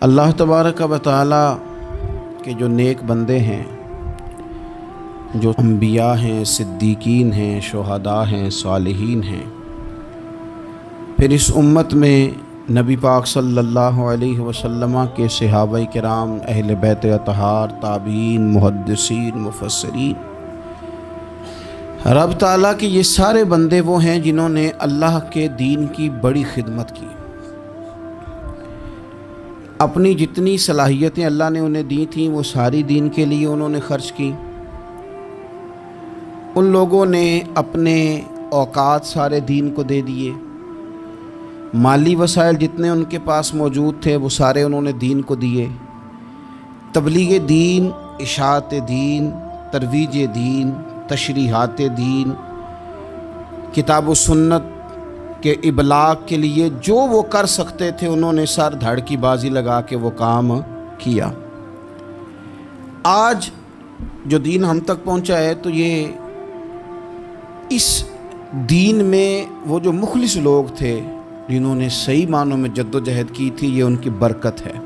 اللہ تبارک و تعالی کے جو نیک بندے ہیں، جو انبیاء ہیں، صدیقین ہیں، شہداء ہیں، صالحین ہیں، پھر اس امت میں نبی پاک صلی اللہ علیہ وسلم کے صحابہ کرام، اہل بیت اطہار، تابعین، محدثین، مفسرین، رب تعالیٰ کے یہ سارے بندے وہ ہیں جنہوں نے اللہ کے دین کی بڑی خدمت کی۔ اپنی جتنی صلاحیتیں اللہ نے انہیں دی تھیں وہ ساری دین کے لیے انہوں نے خرچ کی۔ ان لوگوں نے اپنے اوقات سارے دین کو دے دیے، مالی وسائل جتنے ان کے پاس موجود تھے وہ سارے انہوں نے دین کو دیے۔ تبلیغ دین، اشاعت دین، ترویج دین، تشریحات دین، کتاب و سنت کے ابلاغ کے لیے جو وہ کر سکتے تھے انہوں نے سر دھڑ کی بازی لگا کے وہ کام کیا۔ آج جو دین ہم تک پہنچا ہے تو یہ اس دین میں وہ جو مخلص لوگ تھے جنہوں نے صحیح معنوں میں جد و جہد کی تھی، یہ ان کی برکت ہے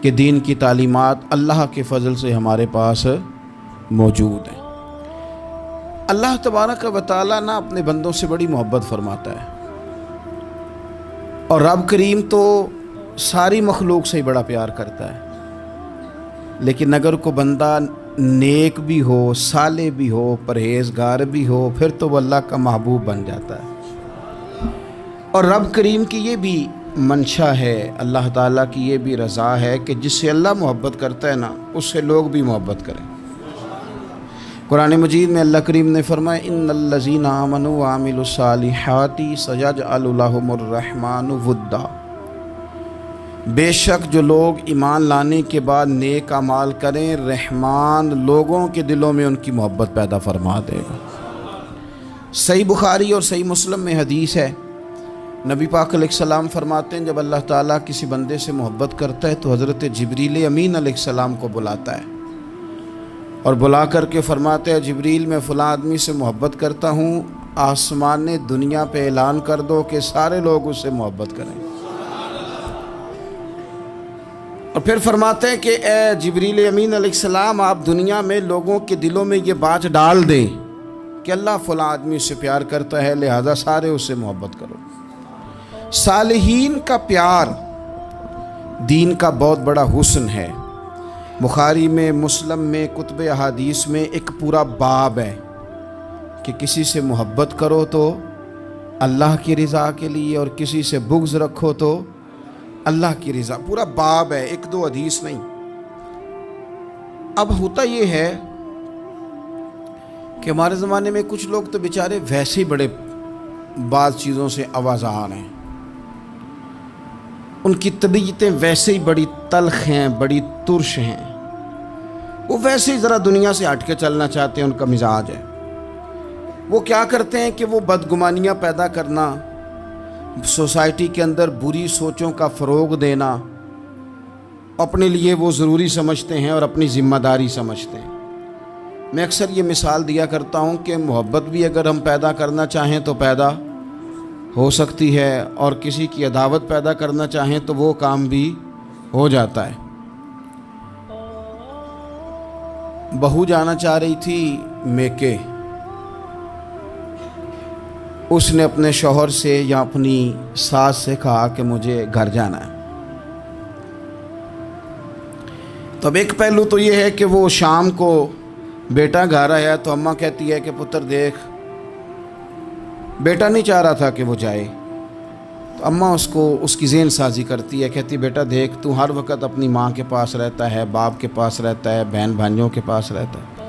کہ دین کی تعلیمات اللہ کے فضل سے ہمارے پاس موجود ہیں۔ اللہ تبارک و تعالیٰ نہ اپنے بندوں سے بڑی محبت فرماتا ہے، اور رب کریم تو ساری مخلوق سے ہی بڑا پیار کرتا ہے، لیکن اگر کوئی بندہ نیک بھی ہو، صالح بھی ہو، پرہیزگار بھی ہو، پھر تو وہ اللہ کا محبوب بن جاتا ہے۔ اور رب کریم کی یہ بھی منشا ہے، اللہ تعالیٰ کی یہ بھی رضا ہے کہ جس سے اللہ محبت کرتا ہے نا، اس سے لوگ بھی محبت کریں۔ قرآن مجید میں اللہ کریم نے فرمایا ان الذین آمنوا وعملوا الصالحات سیجعل لهم الرحمن ودا، بے شک جو لوگ ایمان لانے کے بعد نیک اعمال کریں، رحمان لوگوں کے دلوں میں ان کی محبت پیدا فرما دے گا۔ صحیح بخاری اور صحیح مسلم میں حدیث ہے، نبی پاک علیہ السلام فرماتے ہیں جب اللہ تعالیٰ کسی بندے سے محبت کرتا ہے تو حضرت جبریل امین علیہ السلام کو بلاتا ہے، اور بلا کر کے فرماتے ہیں جبریل میں فلاں آدمی سے محبت کرتا ہوں، آسمان دنیا پہ اعلان کر دو کہ سارے لوگ اس سے محبت کریں۔ اور پھر فرماتے ہیں کہ اے جبریل امین علیہ السلام، آپ دنیا میں لوگوں کے دلوں میں یہ بات ڈال دیں کہ اللہ فلاں آدمی سے پیار کرتا ہے، لہذا سارے اس سے محبت کرو۔ صالحین کا پیار دین کا بہت بڑا حسن ہے۔ بخاری میں، مسلم میں، کتب احادیث میں ایک پورا باب ہے کہ کسی سے محبت کرو تو اللہ کی رضا کے لیے، اور کسی سے بغض رکھو تو اللہ کی رضا، پورا باب ہے، ایک دو حدیث نہیں۔ اب ہوتا یہ ہے کہ ہمارے زمانے میں کچھ لوگ تو بیچارے ویسے ہی بڑے بعض چیزوں سے آوازان ہیں، ان کی طبیعتیں ویسے ہی بڑی تلخ ہیں، بڑی ترش ہیں، وہ ویسے ہی ذرا دنیا سے ہٹ کے چلنا چاہتے ہیں، ان کا مزاج ہے۔ وہ کیا کرتے ہیں کہ وہ بدگمانیاں پیدا کرنا، سوسائٹی کے اندر بری سوچوں کا فروغ دینا اپنے لیے وہ ضروری سمجھتے ہیں اور اپنی ذمہ داری سمجھتے ہیں۔ میں اکثر یہ مثال دیا کرتا ہوں کہ محبت بھی اگر ہم پیدا کرنا چاہیں تو پیدا ہو سکتی ہے، اور کسی کی عداوت پیدا کرنا چاہیں تو وہ کام بھی ہو جاتا ہے۔ بہو جانا چاہ رہی تھی میکے، اس نے اپنے شوہر سے یا اپنی ساس سے کہا کہ مجھے گھر جانا ہے۔ تو اب ایک پہلو تو یہ ہے کہ وہ شام کو بیٹا گھر آیا تو اماں کہتی ہے کہ پتر دیکھ، بیٹا نہیں چاہ رہا تھا کہ وہ جائے، تو اماں اس کی ذہن سازی کرتی ہے، کہتی بیٹا دیکھ تو ہر وقت اپنی ماں کے پاس رہتا ہے، باپ کے پاس رہتا ہے، بہن بھائیوں کے پاس رہتا ہے،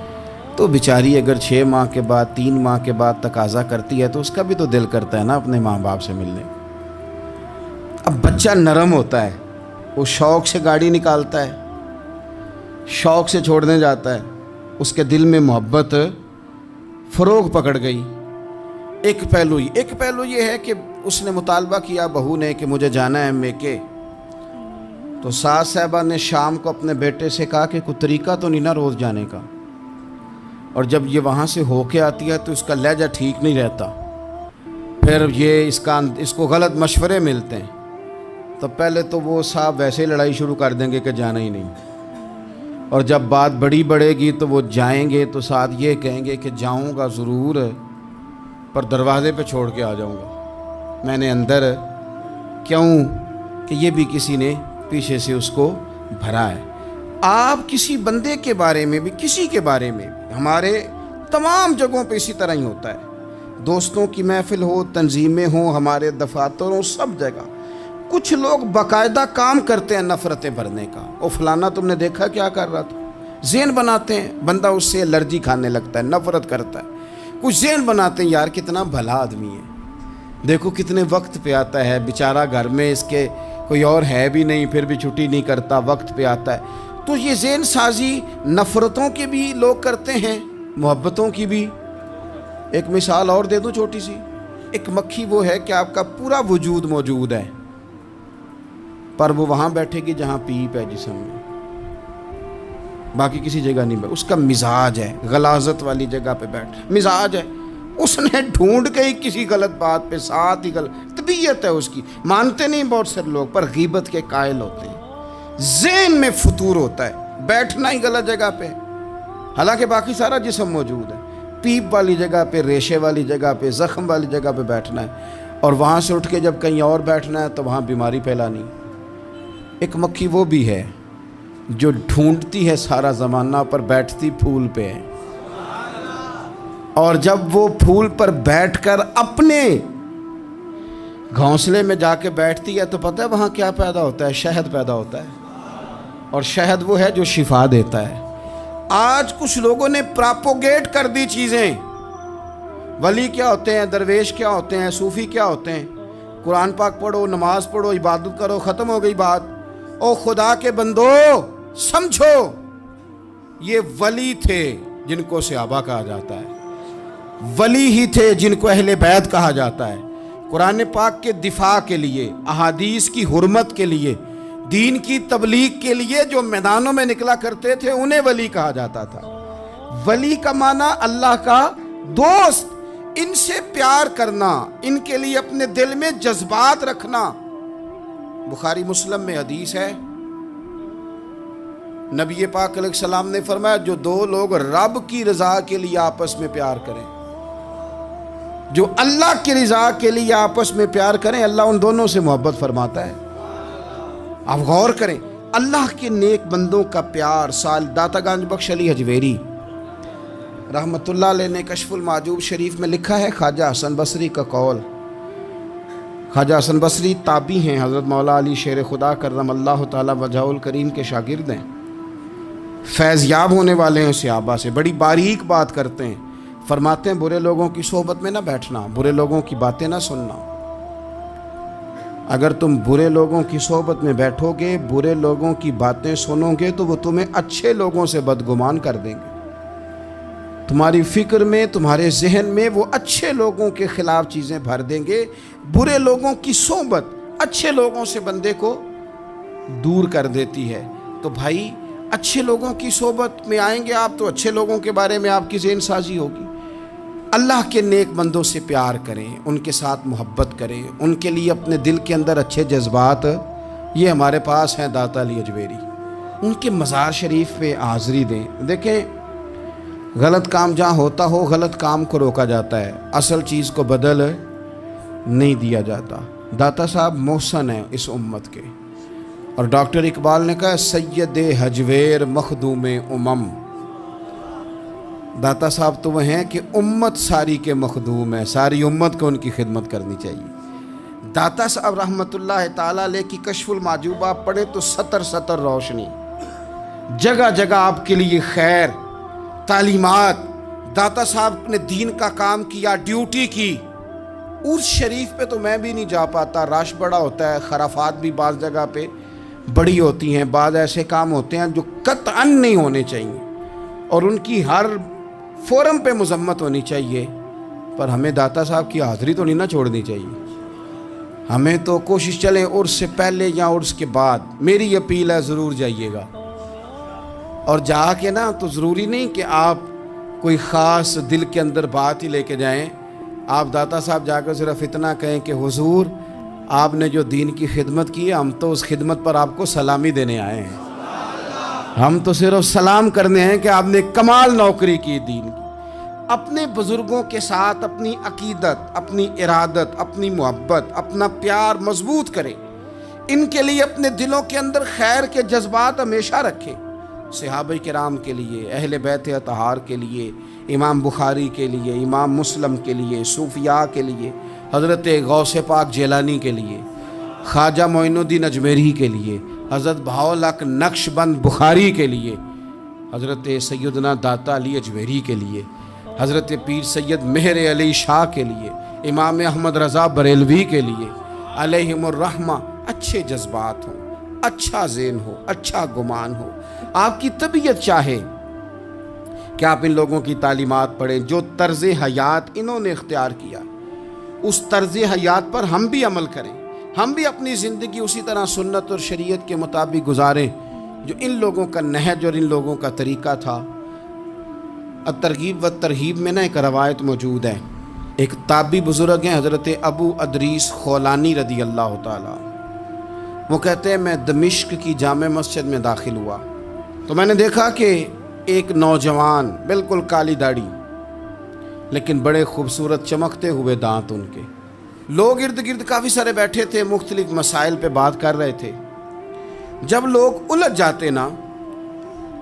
تو بیچاری اگر 6 ماہ کے بعد 3 ماہ کے بعد تقاضا کرتی ہے تو اس کا بھی تو دل کرتا ہے نا اپنے ماں باپ سے ملنے۔ اب بچہ نرم ہوتا ہے، وہ شوق سے گاڑی نکالتا ہے، شوق سے چھوڑنے جاتا ہے، اس کے دل میں محبت فروغ پکڑ گئی۔ ایک پہلو یہ ہے کہ اس نے مطالبہ کیا بہو نے کہ مجھے جانا ہے میکے، تو ساس صاحبہ نے شام کو اپنے بیٹے سے کہا کہ کوئی طریقہ تو نہیں نا روز جانے کا، اور جب یہ وہاں سے ہو کے آتی ہے تو اس کا لہجہ ٹھیک نہیں رہتا، پھر یہ اس کو غلط مشورے ملتے ہیں تو پہلے تو وہ صاحب ویسے ہی لڑائی شروع کر دیں گے کہ جانا ہی نہیں، اور جب بات بڑی بڑھے گی تو وہ جائیں گے تو ساتھ یہ کہیں گے کہ جاؤں گا ضرور پر دروازے پہ چھوڑ کے آ جاؤں گا، میں نے اندر کیوں کہ یہ بھی کسی نے پیچھے سے اس کو بھرا ہے۔ آپ کسی بندے کے بارے میں بھی، کسی کے بارے میں بھی، ہمارے تمام جگہوں پہ اسی طرح ہی ہوتا ہے، دوستوں کی محفل ہو، تنظیمیں ہوں، ہمارے دفاتر ہوں، سب جگہ کچھ لوگ باقاعدہ کام کرتے ہیں نفرتیں بھرنے کا۔ او فلانا تم نے دیکھا کیا کر رہا تھا، ذہن بناتے ہیں، بندہ اس سے الرجی کھانے لگتا ہے، نفرت کرتا ہے، کچھ ذہن بناتے ہیں، یار کتنا بھلا آدمی ہے، دیکھو کتنے وقت پہ آتا ہے بیچارہ، گھر میں اس کے کوئی اور ہے بھی نہیں پھر بھی چھٹی نہیں کرتا، وقت پہ آتا ہے۔ تو یہ ذہن سازی نفرتوں کے بھی لوگ کرتے ہیں، محبتوں کی بھی۔ ایک مثال اور دے دوں چھوٹی سی، ایک مکھی وہ ہے کہ آپ کا پورا وجود موجود ہے پر وہ وہاں بیٹھے گی جہاں پیپ ہے جسم میں، باقی کسی جگہ نہیں، اس کا مزاج ہے غلاظت والی جگہ پہ بیٹھ، مزاج ہے، اس نے ڈھونڈ کے ہی کسی غلط بات پہ ساتھ ہی غلط طبیعت ہے اس کی، مانتے نہیں بہت سے لوگ پر غیبت کے قائل ہوتے ہیں، ذہن میں فطور ہوتا ہے، بیٹھنا ہی غلط جگہ پہ، حالانکہ باقی سارا جسم موجود ہے، پیپ والی جگہ پہ، ریشے والی جگہ پہ، زخم والی جگہ پہ بیٹھنا ہے، اور وہاں سے اٹھ کے جب کہیں اور بیٹھنا ہے تو وہاں بیماری پھیلانی۔ ایک مکھی وہ بھی ہے جو ڈھونڈتی ہے سارا زمانہ پر بیٹھتی پھول پہ ہے، اور جب وہ پھول پر بیٹھ کر اپنے گھونسلے میں جا کے بیٹھتی ہے تو پتہ ہے وہاں کیا پیدا ہوتا ہے؟ شہد پیدا ہوتا ہے، اور شہد وہ ہے جو شفا دیتا ہے۔ آج کچھ لوگوں نے پراپوگیٹ کر دی چیزیں، ولی کیا ہوتے ہیں، درویش کیا ہوتے ہیں، صوفی کیا ہوتے ہیں، قرآن پاک پڑھو، نماز پڑھو، عبادت کرو، ختم ہو گئی بات۔ او خدا کے بندو سمجھو، یہ ولی تھے جن کو صحابہ کہا جاتا ہے، ولی ہی تھے جن کو اہل بیت کہا جاتا ہے، قرآن پاک کے دفاع کے لیے، احادیث کی حرمت کے لیے، دین کی تبلیغ کے لیے جو میدانوں میں نکلا کرتے تھے انہیں ولی کہا جاتا تھا۔ ولی کا معنی اللہ کا دوست، ان سے پیار کرنا، ان کے لیے اپنے دل میں جذبات رکھنا۔ بخاری مسلم میں حدیث ہے، نبی پاک علیہ السلام نے فرمایا جو دو لوگ رب کی رضا کے لیے آپس میں پیار کریں، جو اللہ کی رضا کے لیے آپس میں پیار کریں، اللہ ان دونوں سے محبت فرماتا ہے۔ آپ غور کریں، اللہ کے نیک بندوں کا پیار۔ داتا گنج بخش علی حجویری رحمت اللہ علیہ نے کشف المعجوب شریف میں لکھا ہے، خواجہ حسن بصری کا قول۔ خواجہ حسن بصری تابعی ہیں، حضرت مولا علی شیر خدا کرم اللہ تعالی وجہہ الکریم کے شاگرد ہیں، فیض یاب ہونے والے ہیں صحابہ سے، بڑی باریک بات کرتے ہیں، فرماتے ہیں برے لوگوں کی صحبت میں نہ بیٹھنا، برے لوگوں کی باتیں نہ سننا، اگر تم برے لوگوں کی صحبت میں بیٹھو گے، برے لوگوں کی باتیں سنو گے تو وہ تمہیں اچھے لوگوں سے بدگمان کر دیں گے، تمہاری فکر میں، تمہارے ذہن میں وہ اچھے لوگوں کے خلاف چیزیں بھر دیں گے۔ برے لوگوں کی صحبت اچھے لوگوں سے بندے کو دور کر دیتی ہے۔ تو بھائی اچھے لوگوں کی صحبت میں آئیں گے آپ تو اچھے لوگوں کے بارے میں آپ کی ذہن سازی ہوگی۔ اللہ کے نیک بندوں سے پیار کریں، ان کے ساتھ محبت کریں، ان کے لیے اپنے دل کے اندر اچھے جذبات، یہ ہمارے پاس ہیں داتا علی حجویری، ان کے مزار شریف پہ حاضری دیں۔ دیکھیں غلط کام جہاں ہوتا ہو غلط کام کو روکا جاتا ہے، اصل چیز کو بدل نہیں دیا جاتا۔ داتا صاحب محسن ہیں اس امت کے، اور ڈاکٹر اقبال نے کہا سید حجویر مخدوم امم، داتا صاحب تو وہ ہیں کہ امت ساری کے مخدوم ہے، ساری امت کو ان کی خدمت کرنی چاہیے۔ داتا صاحب رحمت اللہ تعالیٰ علیہ کی کشف المعجوب آپ پڑھیں تو سطر سطر روشنی، جگہ جگہ آپ کے لیے خیر، تعلیمات۔ داتا صاحب نے دین کا کام کیا، ڈیوٹی کی۔ عرس شریف پہ تو میں بھی نہیں جا پاتا، رش بڑا ہوتا ہے، خرافات بھی بعض جگہ پہ بڑی ہوتی ہیں، بعض ایسے کام ہوتے ہیں جو قطعاً نہیں ہونے چاہیے اور ان کی ہر فورم پہ مذمت ہونی چاہیے، پر ہمیں داتا صاحب کی حاضری تو نہیں نہ چھوڑنی چاہیے۔ ہمیں تو کوشش چلے عرس سے پہلے یا عرس کے بعد، میری اپیل ہے ضرور جائیے گا، اور جا کے نا تو ضروری نہیں کہ آپ کوئی خاص دل کے اندر بات ہی لے کے جائیں، آپ داتا صاحب جا کر صرف اتنا کہیں کہ حضور آپ نے جو دین کی خدمت کی ہے، ہم تو اس خدمت پر آپ کو سلامی دینے آئے ہیں۔ ہم تو صرف سلام کرنے ہیں کہ آپ نے کمال نوکری کی دین کی۔ اپنے بزرگوں کے ساتھ اپنی عقیدت، اپنی ارادت، اپنی محبت، اپنا پیار مضبوط کریں، ان کے لیے اپنے دلوں کے اندر خیر کے جذبات ہمیشہ رکھیں۔ صحابہ کرام کے لیے، اہل بیت اطہار کے لیے، امام بخاری کے لیے، امام مسلم کے لیے، صوفیاء کے لیے، حضرت غوث پاک جیلانی کے لیے، خواجہ معین الدین اجمیری کے لیے، حضرت بہاؤالحق نقش بند بخاری کے لیے، حضرت سیدنا داتا علی اجمیری کے لیے، حضرت پیر سید مہر علی شاہ کے لیے، امام احمد رضا بریلوی کے لیے، علیہم الرحمہ اچھے جذبات ہوں، اچھا ذہن ہو، اچھا گمان ہو، آپ کی طبیعت چاہے کہ آپ ان لوگوں کی تعلیمات پڑھیں۔ جو طرز حیات انہوں نے اختیار کیا، اس طرز حیات پر ہم بھی عمل کریں، ہم بھی اپنی زندگی اسی طرح سنت اور شریعت کے مطابق گزاریں جو ان لوگوں کا نہج اور ان لوگوں کا طریقہ تھا۔ الترغیب و ترہیب میں ایک روایت موجود ہے، ایک تابعی بزرگ ہیں حضرت ابو ادریس خولانی رضی اللہ تعالیٰ، وہ کہتے ہیں میں دمشق کی جامع مسجد میں داخل ہوا تو میں نے دیکھا کہ ایک نوجوان، بالکل کالی داڑھی لیکن بڑے خوبصورت چمکتے ہوئے دانت ان کے، لوگ ارد گرد کافی سارے بیٹھے تھے، مختلف مسائل پہ بات کر رہے تھے۔ جب لوگ الجھ جاتے نا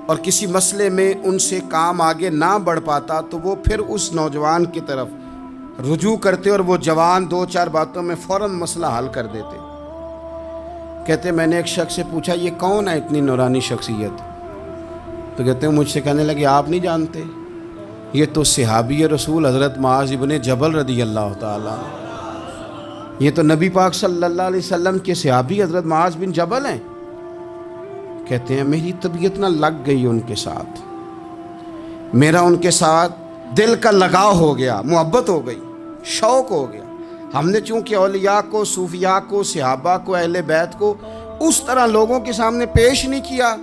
اور کسی مسئلے میں ان سے کام آگے نہ بڑھ پاتا تو وہ پھر اس نوجوان کی طرف رجوع کرتے اور وہ جوان دو چار باتوں میں فوراً مسئلہ حل کر دیتے۔ کہتے میں نے ایک شخص سے پوچھا یہ کون ہے اتنی نورانی شخصیت؟ تو کہتے ہیں مجھ سے کہنے لگے آپ نہیں جانتے، یہ تو صحابی رسول حضرت معاذ ابن جبل رضی اللہ تعالیٰ، یہ تو نبی پاک صلی اللہ علیہ وسلم کے صحابی حضرت معاذ بن جبل ہیں۔ کہتے ہیں میری طبیعت نہ لگ گئی ان کے ساتھ، میرا ان کے ساتھ دل کا لگاؤ ہو گیا، محبت ہو گئی، شوق ہو گیا۔ ہم نے چونکہ اولیاء کو، صوفیاء کو، صحابہ کو، اہل بیت کو اس طرح لوگوں کے سامنے پیش نہیں کیا،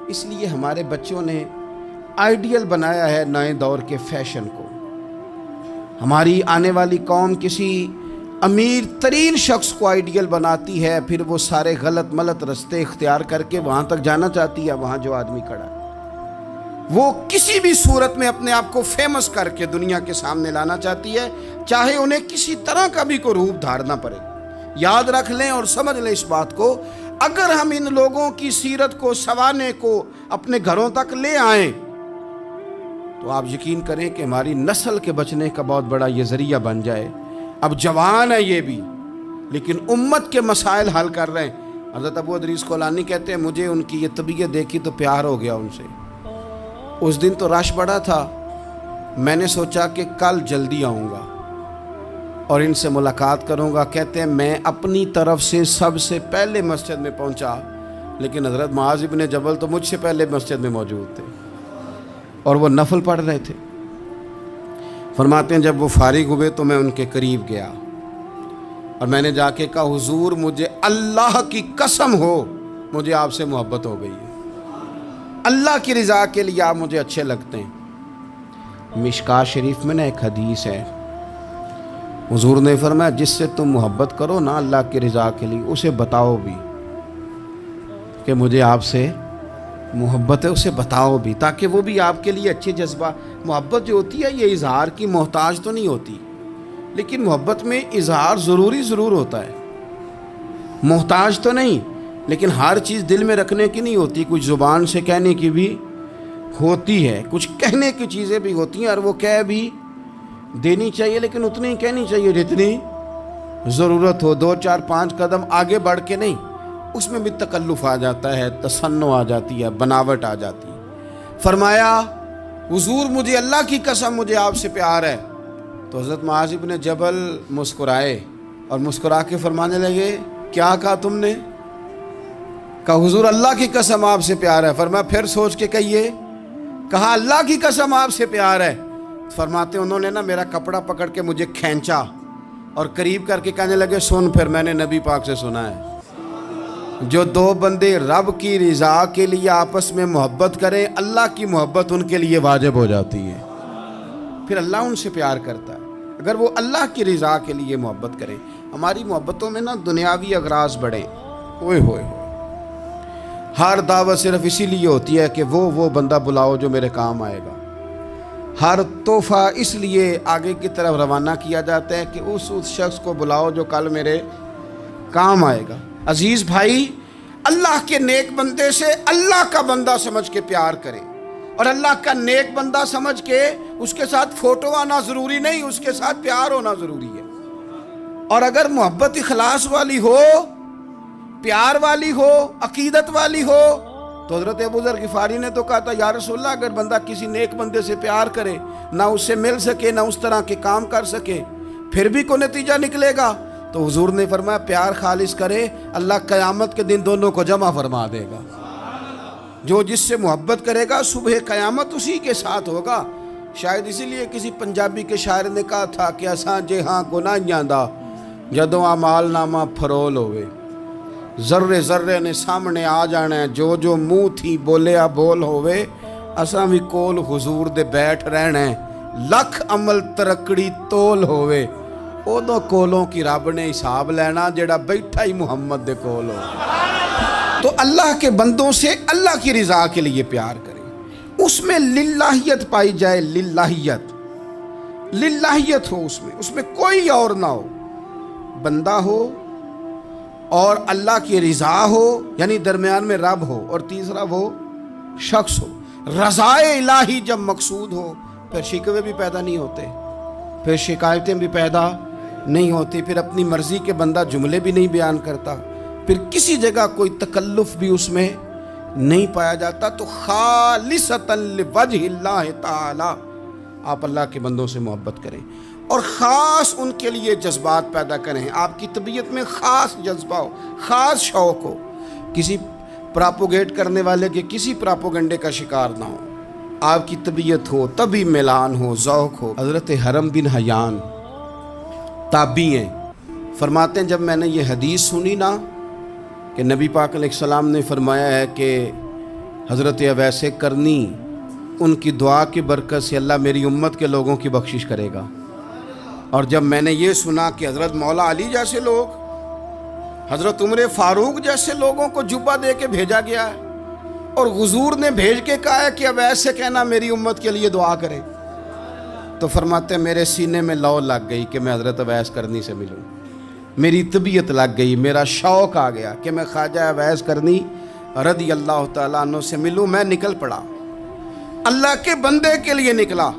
اس لیے ہمارے بچوں نے آئیڈیل بنایا ہے نئے دور کے فیشن کو۔ ہماری آنے والی قوم کسی امیر ترین شخص کو آئیڈیل بناتی ہے، پھر وہ سارے غلط ملت رستے اختیار کر کے وہاں تک جانا چاہتی ہے، وہاں جو آدمی کھڑا ہے وہ کسی بھی صورت میں اپنے آپ کو فیمس کر کے دنیا کے سامنے لانا چاہتی ہے، چاہے انہیں کسی طرح کا بھی کوئی روپ دھارنا پڑے۔ یاد رکھ لیں اور سمجھ لیں اس بات کو، اگر ہم ان لوگوں کی سیرت کو، سوانے کو اپنے گھروں تک لے آئیں تو آپ یقین کریں کہ ہماری نسل کے بچنے کا بہت بڑا یہ ذریعہ بن جائے۔ اب جوان ہے یہ بھی، لیکن امت کے مسائل حل کر رہے ہیں۔ حضرت ابو ادریس خولانی کہتے ہیں مجھے ان کی یہ طبیعت دیکھی تو پیار ہو گیا ان سے۔ اس دن تو رش بڑا تھا، میں نے سوچا کہ کل جلدی آؤں گا اور ان سے ملاقات کروں گا۔ کہتے ہیں میں اپنی طرف سے سب سے پہلے مسجد میں پہنچا، لیکن حضرت معاذ ابن جبل تو مجھ سے پہلے مسجد میں موجود تھے اور وہ نفل پڑھ رہے تھے۔ فرماتے ہیں جب وہ فارغ ہوئے تو میں ان کے قریب گیا اور میں نے جا کے کہا حضور مجھے اللہ کی قسم ہو مجھے آپ سے محبت ہو گئی ہے، اللہ کی رضا کے لیے آپ مجھے اچھے لگتے ہیں۔ مشکاہ شریف میں ایک حدیث ہے، حضور نے فرمایا جس سے تم محبت کرو نا اللہ کی رضا کے لیے، اسے بتاؤ بھی کہ مجھے آپ سے محبت ہے، اسے بتاؤ بھی، تاکہ وہ بھی آپ کے لیے اچھے جذبہ۔ محبت جو ہوتی ہے یہ اظہار کی محتاج تو نہیں ہوتی، لیکن محبت میں اظہار ضرور ہوتا ہے، محتاج تو نہیں، لیکن ہر چیز دل میں رکھنے کی نہیں ہوتی، کچھ زبان سے کہنے کی بھی ہوتی ہے، کچھ کہنے کی چیزیں بھی ہوتی ہیں اور وہ کہہ بھی دینی چاہیے، لیکن اتنی ہی کہنی چاہیے جتنی ضرورت ہو، 2 4 5 قدم آگے بڑھ کے نہیں۔ اس میں بھی تکلف آ جاتا ہے، تصنع آ جاتی ہے، بناوٹ آ جاتی ہے۔ فرمایا حضور مجھے اللہ کی قسم مجھے آپ سے پیار ہے۔ تو حضرت معاذ بن جبل مسکرائے اور مسکرا کے فرمانے لگے کیا کہا تم نے؟ کہا حضور اللہ کی قسم آپ سے پیار ہے۔ فرمایا پھر سوچ کے کہیے۔ کہا اللہ کی قسم آپ سے پیار ہے۔ فرماتے انہوں نے نا میرا کپڑا پکڑ کے مجھے کھینچا اور قریب کر کے کہنے لگے سن پھر میں نے نبی پاک سے سنا ہے جو 2 بندے رب کی رضا کے لیے آپس میں محبت کریں اللہ کی محبت ان کے لیے واجب ہو جاتی ہے، پھر اللہ ان سے پیار کرتا ہے۔ اگر وہ اللہ کی رضا کے لیے محبت کریں. ہماری محبتوں میں نا دنیاوی اغراض بڑھیں. اوئے ہوئے ہر دعوت صرف اسی لیے ہوتی ہے کہ وہ بندہ بلاؤ جو میرے کام آئے گا. ہر تحفہ اس لیے آگے کی طرف روانہ کیا جاتا ہے کہ اس شخص کو بلاؤ جو کل میرے کام آئے گا. عزیز بھائی، اللہ کے نیک بندے سے اللہ کا بندہ سمجھ کے پیار کریں، اور اللہ کا نیک بندہ سمجھ کے اس کے ساتھ فوٹو آنا ضروری نہیں، اس کے ساتھ پیار ہونا ضروری ہے. اور اگر محبت اخلاص والی ہو، پیار والی ہو، عقیدت والی ہو، تو حضرت ابو ذر غفاری نے تو کہا تھا یا رسول اللہ اگر بندہ کسی نیک بندے سے پیار کرے، نہ اس سے مل سکے نہ اس طرح کے کام کر سکے، پھر بھی کوئی نتیجہ نکلے گا، تو حضور نے فرمایا پیار خالص کرے، اللہ قیامت کے دن دونوں کو جمع فرما دے گا. جو جس سے محبت کرے گا صبح قیامت اسی کے ساتھ ہوگا. شاید اسی لیے کسی پنجابی کے شاعر نے کہا تھا کہ اساں جے ہاں گناہیاں دا جدوں اعمال نامہ فرول ہوئے، ذرے ذرے نے سامنے آ جانا ہے، جو منہ تھی بولیا بول ہوئے، اساں بھی کول حضور دے بیٹھ رہنا ہے، لکھ عمل ترکڑی تول ہوئے، اودوں کولوں کی رب نے حساب لینا جڑا بیٹھا ہی محمد دے کول ہو. تو اللہ کے بندوں سے اللہ کی رضا کے لیے پیار کریں، اس میں للہیت پائی جائے، للہیت ہو، اس میں کوئی اور نہ ہو، بندہ ہو اور اللہ کی رضا ہو، یعنی درمیان میں رب ہو، اور تیسرا وہ شخص ہو. رضا الہی جب مقصود ہو پھر شکوے بھی پیدا نہیں ہوتے، پھر شکایتیں بھی پیدا نہیں ہوتی، پھر اپنی مرضی کے بندہ جملے بھی نہیں بیان کرتا، پھر کسی جگہ کوئی تکلف بھی اس میں نہیں پایا جاتا. تو خالصۃ لوجہ اللہ تعالی آپ اللہ کے بندوں سے محبت کریں اور خاص ان کے لیے جذبات پیدا کریں. آپ کی طبیعت میں خاص جذبہ ہو، خاص شوق ہو، کسی پراپوگیٹ کرنے والے کے کسی پراپوگنڈے کا شکار نہ ہو. آپ کی طبیعت ہو، طبی میلان ہو، ذوق ہو. حضرت حرم بن حیان تابعی ہیں، فرماتے ہیں جب میں نے یہ حدیث سنی نا کہ نبی پاک علیہ السلام نے فرمایا ہے کہ حضرت اویس کرنی ان کی دعا کی برکت سے اللہ میری امت کے لوگوں کی بخشش کرے گا. اور جب میں نے یہ سنا کہ حضرت مولا علی جیسے لوگ، حضرت عمر فاروق جیسے لوگوں کو جبہ دے کے بھیجا گیا ہے، اور حضور نے بھیج کے کہا ہے کہ اویس سے کہنا میری امت کے لیے دعا کرے، تو فرماتے ہیں میرے سینے میں لو لگ گئی کہ میں حضرت اویس کرنی سے ملوں. میری طبیعت لگ گئی، میرا شوق آ گیا کہ میں خواجہ اویس کرنی رضی اللہ تعالیٰ عنہ سے ملوں. میں نکل پڑا، اللہ کے بندے کے لیے نکلا.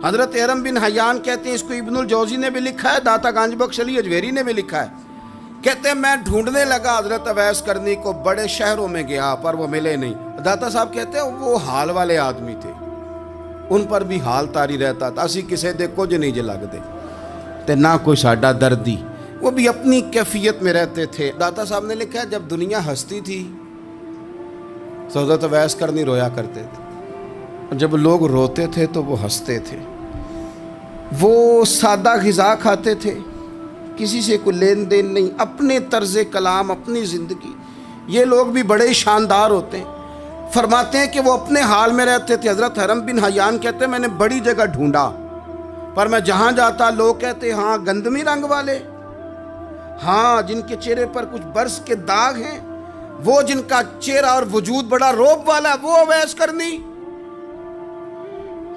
حضرت حرم بن حیان کہتے ہیں، اس کو ابن الجوزی نے بھی لکھا ہے، داتا گنج بخش علی اجویری نے بھی لکھا ہے، کہتے ہیں میں ڈھونڈنے لگا حضرت اویس کرنی کو، بڑے شہروں میں گیا پر وہ ملے نہیں. داتا صاحب کہتے ہیں وہ حال والے آدمی تھے، ان پر بھی حال تاری رہتا تھا، اسی کسے دے کچھ نہیں جے لگتے تے نہ کوئی ساڈا دردی، وہ بھی اپنی کیفیت میں رہتے تھے. داتا صاحب نے لکھا ہے جب دنیا ہستی تھی تو حضرت اویس کرنی رویا کرتے تھے، جب لوگ روتے تھے تو وہ ہنستے تھے. وہ سادہ غذا کھاتے تھے، کسی سے کوئی لین دین نہیں، اپنے طرز کلام، اپنی زندگی. یہ لوگ بھی بڑے شاندار ہوتے ہیں. فرماتے ہیں کہ وہ اپنے حال میں رہتے تھے. حضرت حرم بن حیان کہتے ہیں میں نے بڑی جگہ ڈھونڈا، پر میں جہاں جاتا لوگ کہتے ہاں گندمی رنگ والے، ہاں جن کے چہرے پر کچھ برس کے داغ ہیں، وہ جن کا چہرہ اور وجود بڑا روب والا ہے، وہ اویس کرنی.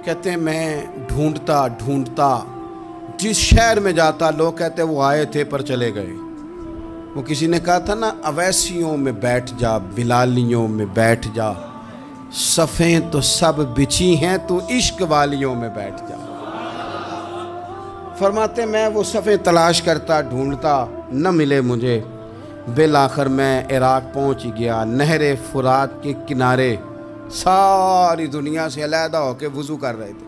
کہتے ہیں میں ڈھونڈتا جس شہر میں جاتا لوگ کہتے وہ آئے تھے پر چلے گئے. وہ کسی نے کہا تھا نا اویسیوں میں بیٹھ جا، بلالیوں میں بیٹھ جا، صفیں تو سب بچھی ہیں تو عشق والیوں میں بیٹھ جا. فرماتے میں وہ صفیں تلاش کرتا ڈھونڈتا، نہ ملے مجھے. بالآخر میں عراق پہنچ گیا. نہر فرات کے کنارے ساری دنیا سے علیحدہ ہو کے وضو کر رہے تھے.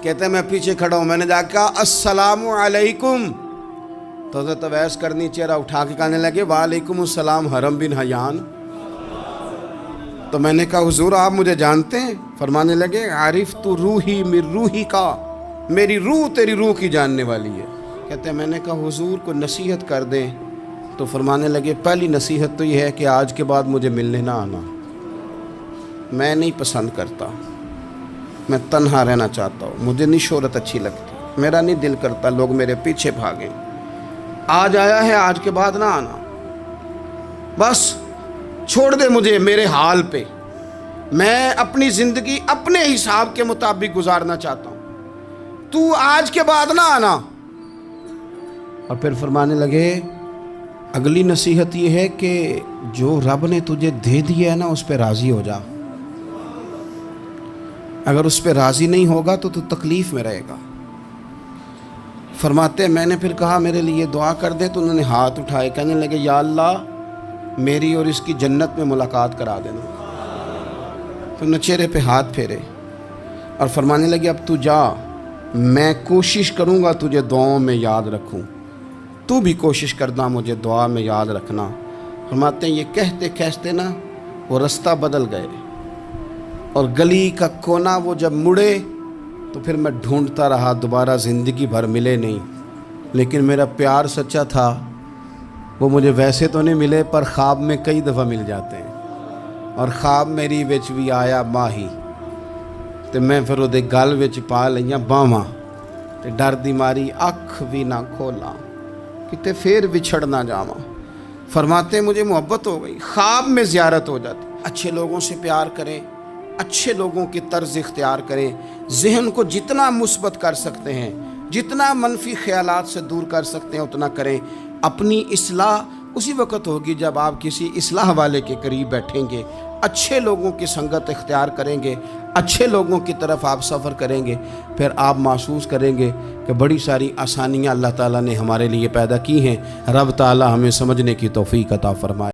کہتے ہیں میں پیچھے کھڑا ہوں، میں نے جا کے کہا السلام علیکم، تو حضرت اویس کرنی چہرہ اٹھا کے کہنے لگے وعلیکم السلام حرم بن حیان. تو میں نے کہا حضور آپ مجھے جانتے ہیں؟ فرمانے لگے عرفت روحی من روحی کا، میری روح تیری روح کی جاننے والی ہے. کہتے ہیں میں نے کہا حضور کو نصیحت کر دیں. تو فرمانے لگے پہلی نصیحت تو یہ ہے کہ آج کے بعد مجھے ملنے نہ آنا، میں نہیں پسند کرتا، میں تنہا رہنا چاہتا ہوں، مجھے نہیں شہرت اچھی لگتی. میرا نہیں دل کرتا لوگ میرے پیچھے بھاگیں. آج آیا ہے, آج کے بعد نہ آنا, بس چھوڑ دے مجھے میرے حال پہ. میں اپنی زندگی اپنے حساب کے مطابق گزارنا چاہتا ہوں, تو آج کے بعد نہ آنا. اور پھر فرمانے لگے اگلی نصیحت یہ ہے کہ جو رب نے تجھے دے دیا ہے نا اس پہ راضی ہو جا. اگر اس پہ راضی نہیں ہوگا تو تکلیف میں رہے گا. فرماتے ہیں میں نے پھر کہا میرے لیے دعا کر دے, تو انہوں نے ہاتھ اٹھائے, کہنے لگے یا اللہ میری اور اس کی جنت میں ملاقات کرا دینا. تو نے چہرے پہ ہاتھ پھیرے اور فرمانے لگے اب تو جا, میں کوشش کروں گا تجھے دعاؤں میں یاد رکھوں, تو بھی کوشش کرنا مجھے دعا میں یاد رکھنا. فرماتے ہیں یہ کہتے کہتے نا وہ رستہ بدل گئے, اور گلی کا کونا وہ جب مڑے تو پھر میں ڈھونڈتا رہا, دوبارہ زندگی بھر ملے نہیں. لیکن میرا پیار سچا تھا, وہ مجھے ویسے تو نہیں ملے پر خواب میں کئی دفعہ مل جاتے ہیں. اور خواب میری وچ بھی آیا ماہی, تے میں پھر وہ گل وچ پا لئیاں باواں, تے ڈر دی ماری اکھ بھی نہ کھولا کتے پھر بچھڑ نہ جاواں. فرماتے مجھے محبت ہو گئی, خواب میں زیارت ہو جاتی. اچھے لوگوں سے پیار کریں, اچھے لوگوں کی طرز اختیار کریں, ذہن کو جتنا مثبت کر سکتے ہیں, جتنا منفی خیالات سے دور کر سکتے ہیں اتنا کریں. اپنی اصلاح اسی وقت ہوگی جب آپ کسی اصلاح والے کے قریب بیٹھیں گے, اچھے لوگوں کی سنگت اختیار کریں گے, اچھے لوگوں کی طرف آپ سفر کریں گے, پھر آپ محسوس کریں گے کہ بڑی ساری آسانیاں اللہ تعالیٰ نے ہمارے لیے پیدا کی ہیں. رب تعالیٰ ہمیں سمجھنے کی توفیق عطا فرمائے.